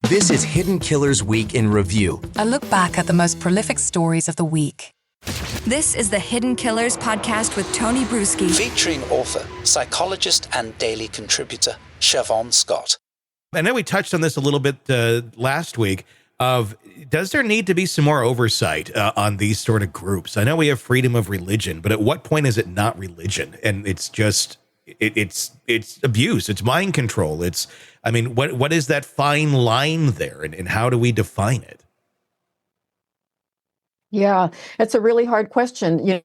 This is Hidden Killers Week in Review. A look back at the most prolific stories of the week. This is the Hidden Killers podcast with Tony Brueski. Featuring author, psychologist, and daily contributor, Siobhan Scott. I know we touched on this a little bit last week of, does there need to be some more oversight on these sort of groups? I know we have freedom of religion, but at what point is it not religion? And it's just, it's abuse. It's mind control. What is that fine line there, and how do we define it? Yeah, it's a really hard question.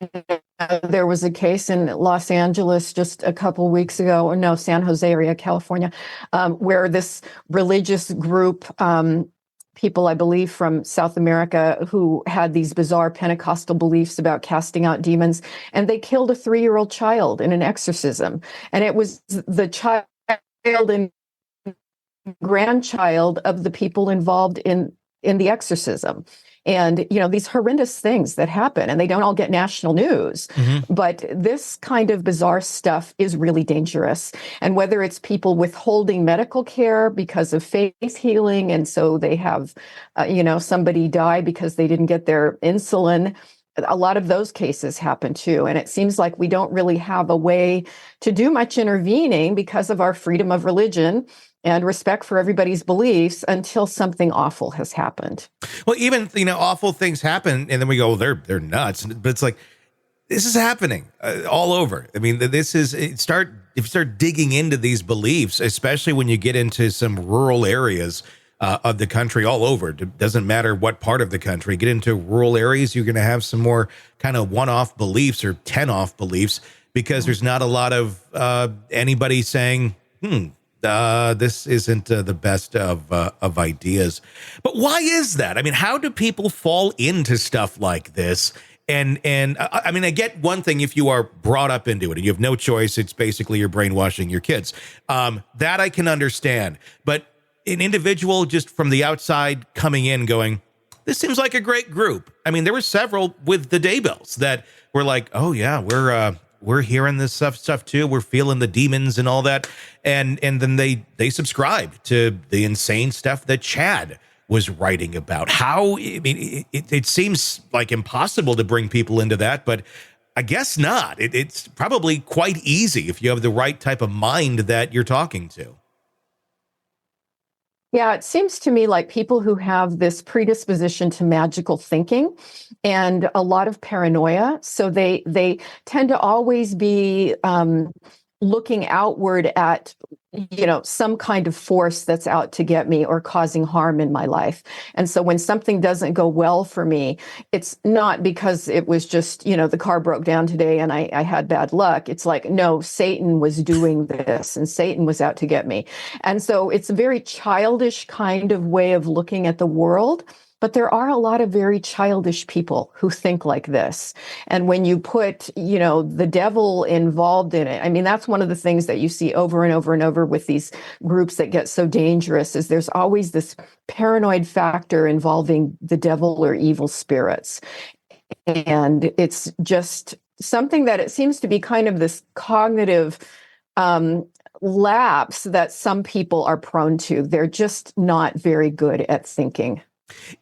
There was a case in Los Angeles just a couple weeks ago, or no, San Jose area, California, where this religious group, people, I believe, from South America, who had these bizarre Pentecostal beliefs about casting out demons, and they killed a 3-year-old child in an exorcism. And it was the child and grandchild of the people involved in the exorcism. And, these horrendous things that happen, and they don't all get national news. Mm-hmm. But this kind of bizarre stuff is really dangerous. And whether it's people withholding medical care because of faith healing, and so they have, somebody die because they didn't get their insulin, a lot of those cases happen too. And it seems like we don't really have a way to do much intervening because of our freedom of religion and respect for everybody's beliefs until something awful has happened. Well, even, awful things happen, and then we go, they're nuts. But it's like, this is happening all over. I mean, if you start digging into these beliefs, especially when you get into some rural areas of the country all over, it doesn't matter what part of the country, get into rural areas, you're going to have some more kind of one-off beliefs or 10-off beliefs, because there's not a lot of anybody saying, this isn't the best of ideas. But why is that? I mean, how do people fall into stuff like this? And I get one thing, if you are brought up into it and you have no choice, it's basically you're brainwashing your kids. That I can understand. But an individual just from the outside coming in going, this seems like a great group. I mean, there were several with the Daybells that were like, oh yeah, we're hearing this stuff too. We're feeling the demons and all that. And then they subscribe to the insane stuff that Chad was writing about. It seems like impossible to bring people into that, but I guess not. It's probably quite easy if you have the right type of mind that you're talking to. Yeah, it seems to me like people who have this predisposition to magical thinking and a lot of paranoia, so they tend to always be looking outward at, some kind of force that's out to get me or causing harm in my life. And so when something doesn't go well for me, it's not because it was just, the car broke down today and I had bad luck. It's like, no, Satan was doing this and Satan was out to get me. And so it's a very childish kind of way of looking at the world. But there are a lot of very childish people who think like this. And when you put, the devil involved in it, that's one of the things that you see over and over and over with these groups that get so dangerous is there's always this paranoid factor involving the devil or evil spirits. And it's just something that it seems to be kind of this cognitive lapse that some people are prone to. They're just not very good at thinking.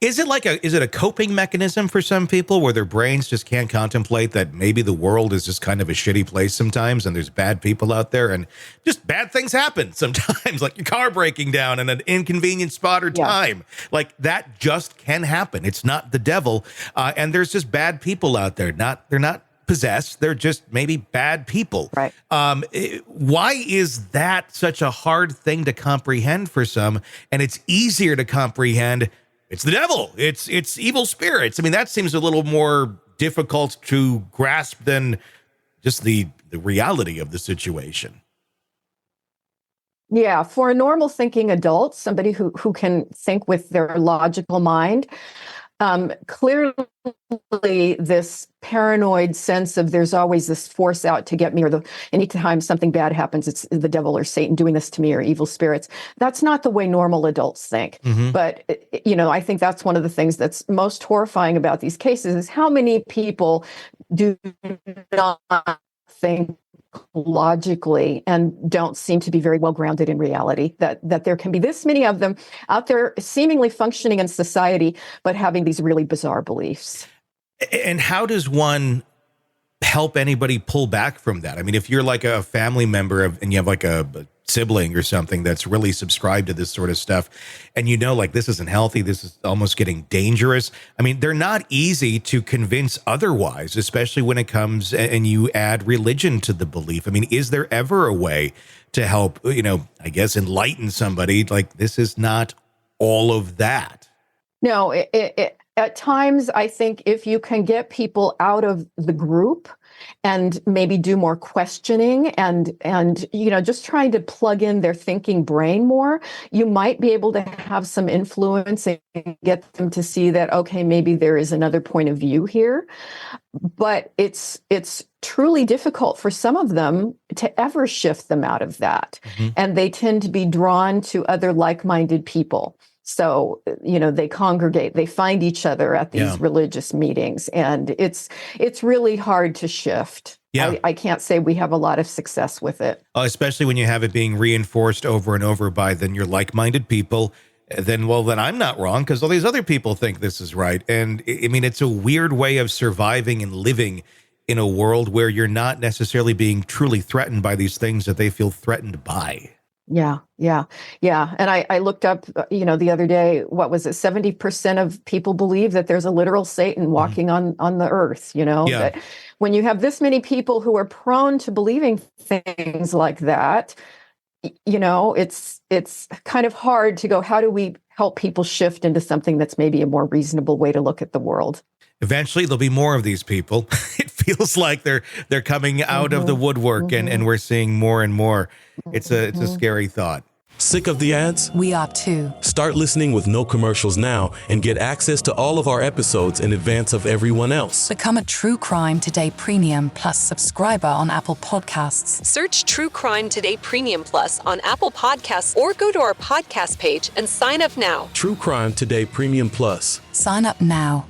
Is it a coping mechanism for some people where their brains just can't contemplate that maybe the world is just kind of a shitty place sometimes and there's bad people out there and just bad things happen sometimes, like your car breaking down in an inconvenient spot or time. Like that just can happen. It's not the devil. And there's just bad people out there. They're not possessed. They're just maybe bad people. Right. Why is that such a hard thing to comprehend for some? And it's easier to comprehend it's the devil. It's evil spirits. That seems a little more difficult to grasp than just the reality of the situation. Yeah, for a normal thinking adult, somebody who can think with their logical mind, clearly this paranoid sense of there's always this force out to get me, or anytime something bad happens, it's the devil or Satan doing this to me or evil spirits. That's not the way normal adults think. Mm-hmm. But, I think that's one of the things that's most horrifying about these cases is how many people do not think logically and don't seem to be very well grounded in reality, that there can be this many of them out there seemingly functioning in society, but having these really bizarre beliefs. And how does one help anybody pull back from that? I mean, if you're like a family member and you have like a sibling or something that's really subscribed to this sort of stuff, and you know, like, this isn't healthy, this is almost getting dangerous. I mean, they're not easy to convince otherwise, especially when it comes and you add religion to the belief. I mean, is there ever a way to help, I guess, enlighten somebody like this is not all of that? No, at times, I think if you can get people out of the group and maybe do more questioning and just trying to plug in their thinking brain more, you might be able to have some influence and get them to see that, okay, maybe there is another point of view here. But it's truly difficult for some of them to ever shift them out of that. Mm-hmm. And they tend to be drawn to other like-minded people. So, they congregate, they find each other at these religious meetings, and it's really hard to shift. Yeah. I can't say we have a lot of success with it. Especially when you have it being reinforced over and over by then your like-minded people. Then I'm not wrong because all these other people think this is right. And I mean, it's a weird way of surviving and living in a world where you're not necessarily being truly threatened by these things that they feel threatened by. Yeah. And I looked up, the other day, what was it? 70% of people believe that there's a literal Satan walking on the earth, That when you have this many people who are prone to believing things like that, it's kind of hard to go, how do we help people shift into something that's maybe a more reasonable way to look at the world? Eventually, there'll be more of these people. It feels like they're coming out of the woodwork, and we're seeing more and more. It's a scary thought. Sick of the ads? We are too. Start listening with no commercials now and get access to all of our episodes in advance of everyone else. Become a True Crime Today Premium Plus subscriber on Apple Podcasts. Search True Crime Today Premium Plus on Apple Podcasts or go to our podcast page and sign up now. True Crime Today Premium Plus. Sign up now.